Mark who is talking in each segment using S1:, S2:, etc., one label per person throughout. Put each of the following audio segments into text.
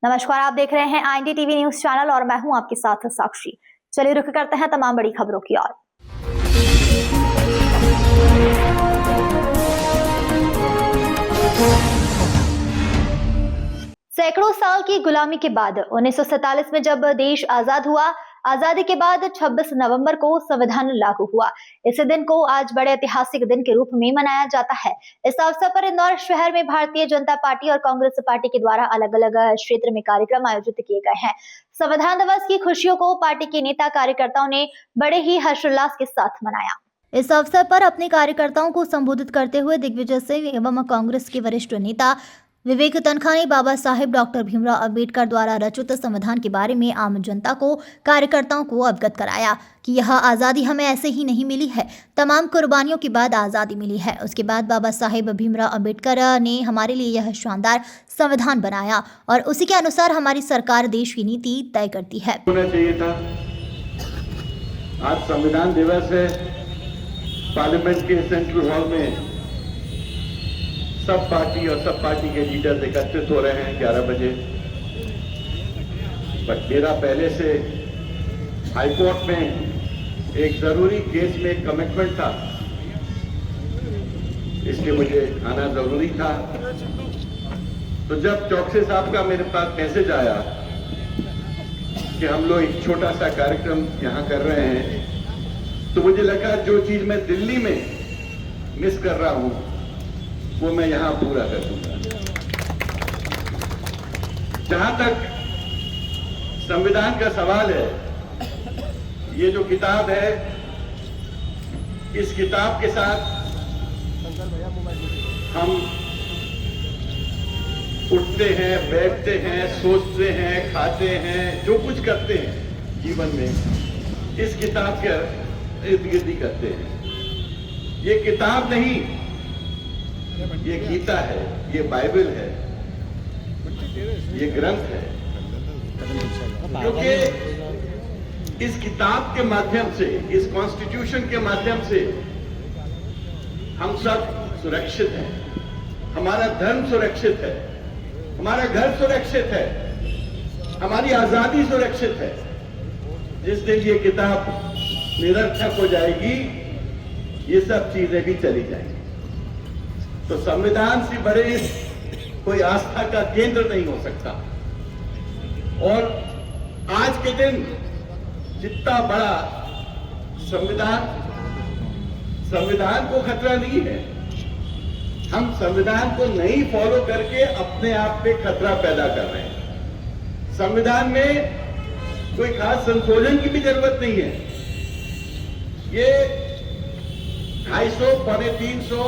S1: नमस्कार, आप देख रहे हैं आईएनडी टीवी न्यूज चैनल और मैं हूं आपके साथ साक्षी। चलिए रुक करते हैं तमाम बड़ी खबरों की ओर। सैकड़ों साल की गुलामी के बाद 1947 में जब देश आजाद हुआ, आजादी के बाद 26 नवंबर को संविधान लागू हुआ। इस दिन को आज बड़े ऐतिहासिक दिन के रूप में मनाया जाता है। इस अवसर पर इंदौर शहर में भारतीय जनता पार्टी और कांग्रेस पार्टी के द्वारा अलग अलग क्षेत्र में कार्यक्रम आयोजित किए गए हैं। संविधान दिवस की खुशियों को पार्टी के नेता कार्यकर्ताओं ने बड़े ही हर्षोल्लास के साथ मनाया। इस अवसर पर अपने कार्यकर्ताओं को संबोधित करते हुए दिग्विजय सिंह एवं कांग्रेस के वरिष्ठ नेता विवेक तनखा ने बाबा साहेब डॉक्टर भीमराव अंबेडकर द्वारा रचित संविधान के बारे में आम जनता को, कार्यकर्ताओं को अवगत कराया कि यह आज़ादी हमें ऐसे ही नहीं मिली है, तमाम कुर्बानियों के बाद आज़ादी मिली है। उसके बाद बाबा साहेब भीमराव अंबेडकर ने हमारे लिए यह शानदार संविधान बनाया और उसी के अनुसार हमारी सरकार देश की नीति तय करती है।
S2: होना चाहिए था। आज संविधान दिवस है। पार्लियामेंट के सेंट्रल हॉल में सब पार्टी और सब पार्टी के लीडर्स एकत्रित हो रहे हैं 11 बजे। बट मेरा पहले से हाईकोर्ट में एक जरूरी केस में एक कमिटमेंट था, इसलिए मुझे आना जरूरी था। तो जब चौकसे साहब का मेरे पास मैसेज आया कि हम लोग एक छोटा सा कार्यक्रम यहाँ कर रहे हैं, तो मुझे लगा जो चीज मैं दिल्ली में मिस कर रहा हूं वो मैं यहां पूरा कर दूंगा। जहां तक संविधान का सवाल है, ये जो किताब है, इस किताब के साथ हम उठते हैं, बैठते हैं, सोचते हैं, खाते हैं, जो कुछ करते हैं जीवन में, इस किताब के इर्द गिर्द करते हैं। ये किताब नहीं, ये गीता है, ये बाइबल है, ये ग्रंथ है। क्योंकि इस किताब के माध्यम से, इस कॉन्स्टिट्यूशन के माध्यम से हम सब सुरक्षित हैं, हमारा धर्म सुरक्षित है, हमारा घर सुरक्षित है, हमारी आजादी सुरक्षित है। जिस दिन ये किताब निरर्थक हो जाएगी, ये सब चीजें भी चली जाएंगी। तो संविधान से बड़े कोई आस्था का केंद्र नहीं हो सकता। और आज के दिन जितना बड़ा संविधान को खतरा नहीं है, हम संविधान को नहीं फॉलो करके अपने आप पे खतरा पैदा कर रहे हैं। संविधान में कोई खास संशोधन की भी जरूरत नहीं है। ये 250 पौने 300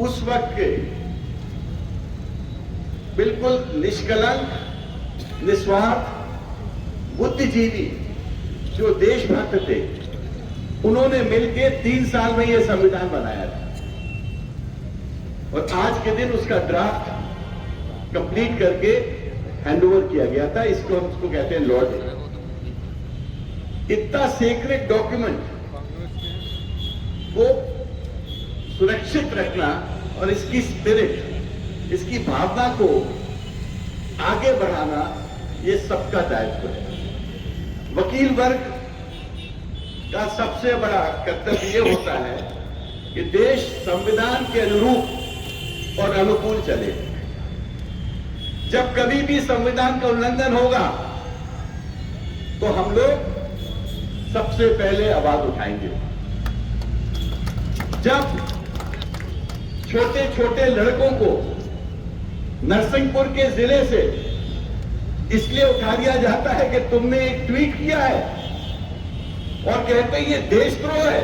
S2: उस वक्त के बिल्कुल निष्कलंक, निस्वार्थ बुद्धिजीवी जो देशभक्त थे, उन्होंने मिलकर 3 साल में यह संविधान बनाया था। और आज के दिन उसका ड्राफ्ट कंप्लीट करके हैंडओवर किया गया था। इसको कहते हैं लॉ डे। इतना सेक्रेट डॉक्यूमेंट को सुरक्षित रखना और इसकी स्पिरिट, इसकी भावना को आगे बढ़ाना, ये सबका दायित्व है। वकील वर्ग का सबसे बड़ा कर्तव्य ये होता है कि देश संविधान के अनुरूप और अनुकूल चले। जब कभी भी संविधान का उल्लंघन होगा तो हम लोग सबसे पहले आवाज उठाएंगे। जब छोटे छोटे लड़कों को नरसिंहपुर के जिले से इसलिए उठा दिया जाता है कि तुमने एक ट्वीट किया है और कहते हैं ये देशद्रोह है,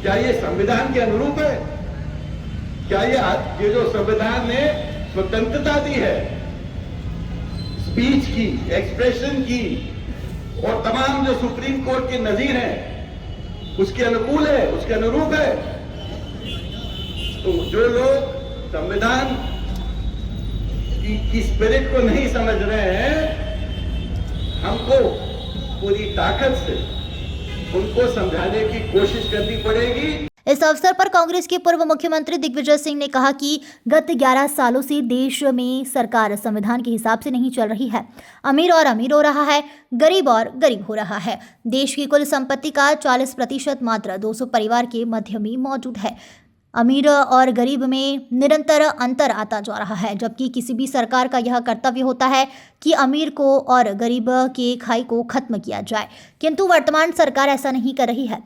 S2: क्या ये संविधान के अनुरूप है? क्या ये जो संविधान ने स्वतंत्रता दी है स्पीच की, एक्सप्रेशन की, और तमाम जो सुप्रीम कोर्ट के नजीर हैं, उसके अनुकूल है, उसके अनुरूप है? तो जो लोग संविधान की स्पिरिट को नहीं समझ रहे हैं, हमको पूरी ताकत से उनको समझाने की कोशिश करनी पड़ेगी।
S1: इस अवसर पर कांग्रेस के पूर्व मुख्यमंत्री दिग्विजय सिंह ने कहा कि गत 11 सालों से देश में सरकार संविधान के हिसाब से नहीं चल रही है। अमीर और अमीर हो रहा है, गरीब और गरीब हो रहा है। देश की कुल संपत्ति का 40% मात्र 200 परिवार के मध्य में मौजूद है। अमीर और गरीब में निरंतर अंतर आता जा रहा है, जबकि किसी भी सरकार का यह कर्तव्य होता है कि अमीर को और गरीब के खाई को खत्म किया जाए, किंतु वर्तमान सरकार ऐसा नहीं कर रही है।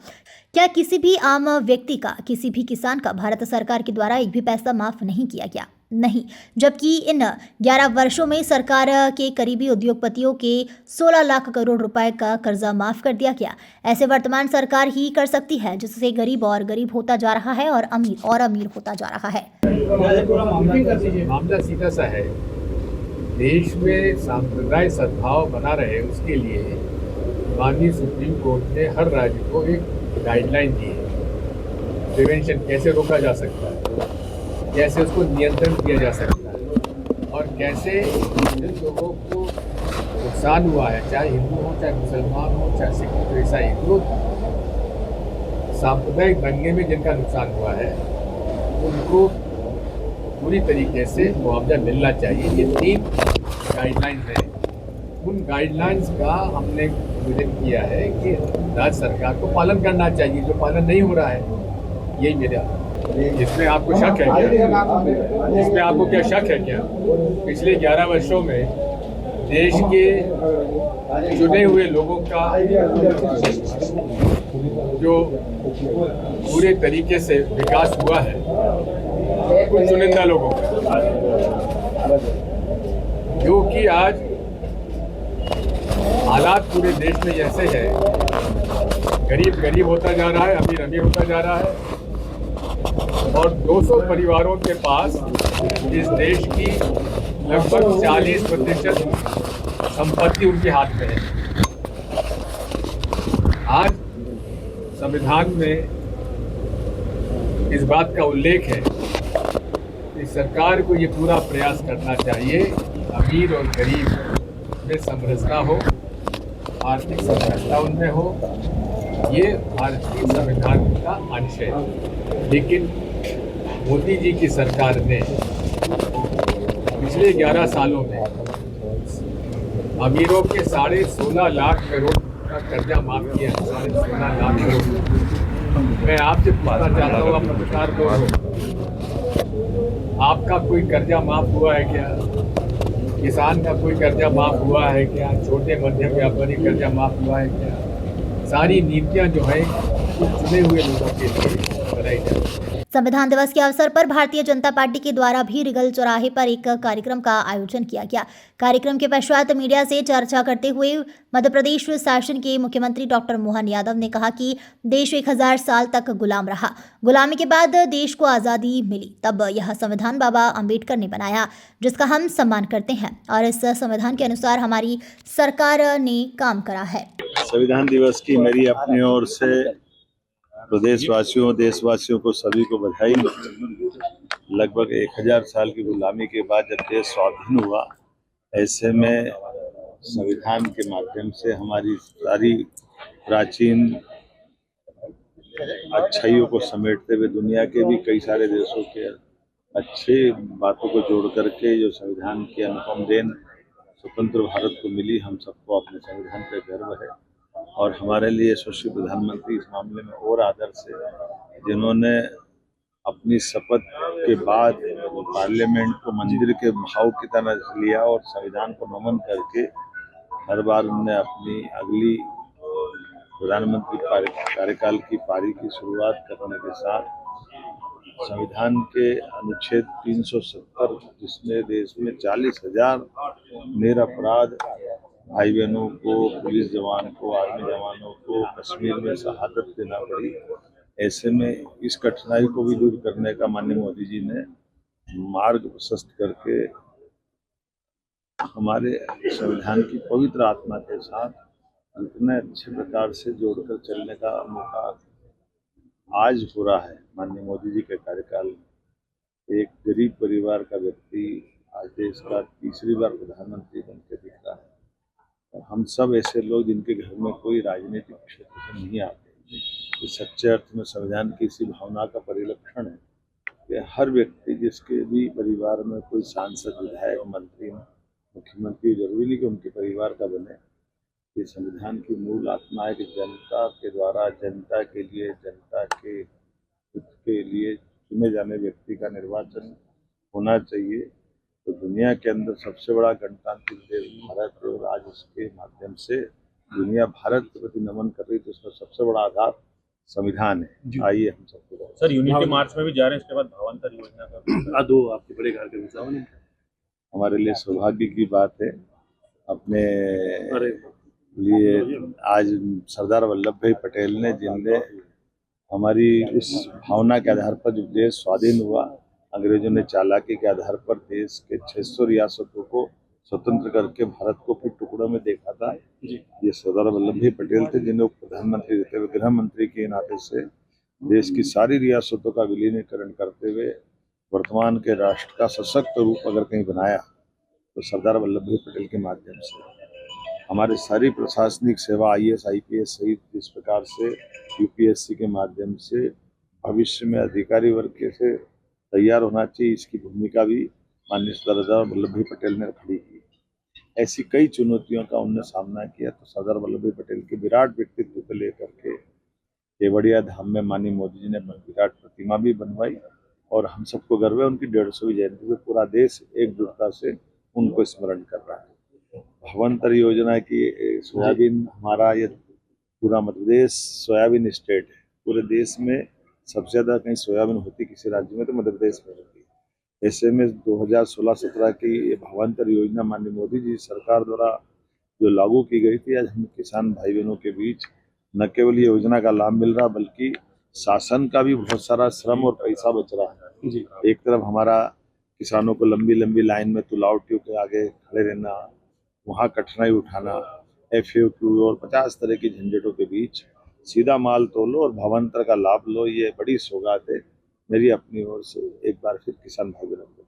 S1: क्या किसी भी आम व्यक्ति का, किसी भी किसान का भारत सरकार के द्वारा एक भी पैसा माफ नहीं किया गया? नहीं, जबकि इन 11 वर्षों में सरकार के करीबी उद्योगपतियों के 16 लाख करोड़ रुपए का कर्जा माफ कर दिया गया। ऐसे वर्तमान सरकार ही कर सकती है, जिससे गरीब और गरीब होता जा रहा है और अमीर होता जा रहा है।
S3: मामला सीधा सा है। देश में सांप्रदायिक सद्भाव बना रहे, उसके लिए माननीय सुप्रीम कोर्ट ने हर राज्य को एक गाइडलाइन दी है। प्रिवेंशन कैसे रोका जा सकता है, कैसे उसको नियंत्रण किया जा सकता है, और कैसे जिन लोगों को नुकसान हुआ है, चाहे हिंदू हो, चाहे मुसलमान हो, चाहे सिख हो, ईसाई हो, सांप्रदायिक दंगे में जिनका नुकसान हुआ है उनको पूरी तरीके से मुआवजा मिलना चाहिए। ये 3 गाइडलाइंस हैं। उन गाइडलाइंस का हमने निवेदन किया है कि राज्य सरकार को पालन करना चाहिए, जो पालन नहीं हो रहा है। यही मेरा, इसमें आपको शक है क्या? इसमें आपको क्या शक है क्या? पिछले 11 वर्षों में देश के चुने हुए लोगों का जो पूरे तरीके से विकास हुआ है, कुछ चुनिंदा लोगों का, जो कि आज हालात पूरे देश में ऐसे है, गरीब गरीब होता जा रहा है, अमीर अमीर होता जा रहा है, और 200 परिवारों के पास इस देश की लगभग 40% संपत्ति उनके हाथ में है। आज संविधान में इस बात का उल्लेख है कि सरकार को ये पूरा प्रयास करना चाहिए कि अमीर और गरीब में समरसता हो, आर्थिक समरसता उनमें हो। ये भारतीय संविधान का अंश है। लेकिन मोदी जी की सरकार ने पिछले 11 सालों में अमीरों के 16.5 लाख करोड़ का कर्जा माफ किया। 16.5 लाख करोड़। मैं आपसे पूछना चाहता हूँ, आप पत्रकार लोग, आपका कोई कर्जा माफ हुआ है क्या? किसान का कोई कर्जा माफ हुआ है क्या? छोटे मध्यम व्यापारी कर्जा माफ हुआ है क्या? सारी नीतियां जो है चुने हुए लोगों के लिए बनाई जाती है।
S1: संविधान दिवस के अवसर पर भारतीय जनता पार्टी के द्वारा भी रिगल चौराहे पर एक कार्यक्रम का आयोजन किया गया। कार्यक्रम के पश्चात मीडिया से चर्चा करते हुए मध्य प्रदेश शासन के मुख्यमंत्री डॉक्टर मोहन यादव ने कहा कि देश 1000 साल तक गुलाम रहा। गुलामी के बाद देश को आज़ादी मिली, तब यह संविधान बाबा अम्बेडकर ने बनाया, जिसका हम सम्मान करते हैं, और इस संविधान के अनुसार हमारी सरकार ने काम करा है।
S4: संविधान दिवस की मेरी अपनी ओर से प्रदेशवासियों, देशवासियों को सभी को बधाई। लगभग 1000 साल की गुलामी के बाद जब देश स्वाधीन हुआ, ऐसे में संविधान के माध्यम से हमारी सारी प्राचीन अच्छाइयों को समेटते हुए दुनिया के भी कई सारे देशों के अच्छे बातों को जोड़ करके जो संविधान की अनुपम देन स्वतंत्र भारत को मिली, हम सबको अपने संविधान पे गर्व है। और हमारे लिए यशस्वी प्रधानमंत्री इस मामले में और आदर्श है, जिन्होंने अपनी शपथ के बाद पार्लियामेंट को मंदिर के भाव की तरह लिया और संविधान को नमन करके हर बार उन्होंने अपनी अगली प्रधानमंत्री कार्यकाल की पारी की शुरुआत करने के साथ संविधान के अनुच्छेद 370, जिसमें देश में 40,000 निरपराध भाई बहनों को, पुलिस जवान को, आर्मी जवानों को कश्मीर में शहादत देना पड़ी, ऐसे में इस कठिनाई को भी दूर करने का माननीय मोदी जी ने मार्ग प्रशस्त करके हमारे संविधान की पवित्र आत्मा के साथ इतने अच्छे प्रकार से जोड़कर चलने का मौका आज हो रहा है। माननीय मोदी जी के कार्यकाल में एक गरीब परिवार का व्यक्ति आज देश का तीसरी बार प्रधानमंत्री बनकर दिख रहा है, और हम सब ऐसे लोग जिनके घर में कोई राजनीतिक क्षेत्र से नहीं आते, ये सच्चे अर्थ में संविधान की इसी भावना का परिलक्षण है कि हर व्यक्ति जिसके भी परिवार में कोई सांसद, विधायक, मंत्री, मुख्यमंत्री, जरूरी नहीं कि उनके परिवार का बने। ये संविधान की मूल आत्मा है कि जनता के द्वारा, जनता के लिए, जनता के हित के लिए चुने जाने व्यक्ति का निर्वाचन होना चाहिए। तो दुनिया के अंदर सबसे बड़ा गणतांत्रिक देश भारत है और आज इसके माध्यम से दुनिया भारत के प्रति नमन कर रही, तो उसका सबसे बड़ा आधार संविधान है। आइए हम सबको
S5: सर यूनिटी मार्च में भी जा रहे हैं, इसके बाद भावांतर योजना का
S6: दो आपके बड़े कार्यक्रम ने
S4: हमारे लिए सौभाग्य की बात है। अपने लिए आज सरदार वल्लभ भाई पटेल ने, जिनने हमारी उस भावना के आधार पर जो देश स्वाधीन हुआ, अंग्रेजों ने चालाकी के आधार पर देश के 600 रियासतों को स्वतंत्र करके भारत को फिर टुकड़ों में देखा था। ये सरदार वल्लभ भाई पटेल थे, जिन्हें प्रधानमंत्री रहते हुए गृह मंत्री के नाते से देश की सारी रियासतों का विलीनीकरण करते हुए वर्तमान के राष्ट्र का सशक्त रूप अगर कहीं बनाया तो सरदार वल्लभ भाई पटेल के माध्यम से। हमारी सारी प्रशासनिक सेवा IAS, IPS सहित जिस प्रकार से UPSC के माध्यम से भविष्य में अधिकारी वर्ग कैसे तैयार होना चाहिए, इसकी भूमिका भी माननीय सरदार वल्लभ भाई पटेल ने खड़ी की। ऐसी कई चुनौतियों का उन्होंने सामना किया, तो सरदार वल्लभ भाई पटेल के विराट व्यक्तित्व को लेकर के केवड़िया धाम में माननीय मोदी जी ने विराट प्रतिमा भी बनवाई और हम सबको गर्व है उनकी 150वीं जयंती में पूरा देश एकजुटता से उनको स्मरण कर रहा है। भावांतर योजना की सोयाबीन, हमारा ये पूरा मध्य प्रदेश सोयाबीन स्टेट है। पूरे देश में सबसे ज़्यादा कहीं सोयाबीन होती किसी राज्य में तो मध्य प्रदेश में होती है। ऐसे में 2016-17 की ये भावांतर योजना माननीय मोदी जी सरकार द्वारा जो लागू की गई थी, आज हम किसान भाई बहनों के बीच न केवल ये योजना का लाभ मिल रहा बल्कि शासन का भी बहुत सारा श्रम और पैसा बच रहा है। एक तरफ हमारा किसानों को लंबी लंबी लाइन में तुलावटियों के आगे खड़े रहना, वहाँ कठिनाई उठाना, FAQ और 50 तरह की झंझटों के बीच सीधा माल तोलो और भावांतर का लाभ लो, ये बड़ी सौगात है मेरी अपनी ओर से एक बार फिर किसान भाई बहनों को।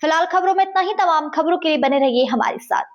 S1: फिलहाल खबरों में इतना ही। तमाम खबरों के लिए बने रहिए हमारे साथ।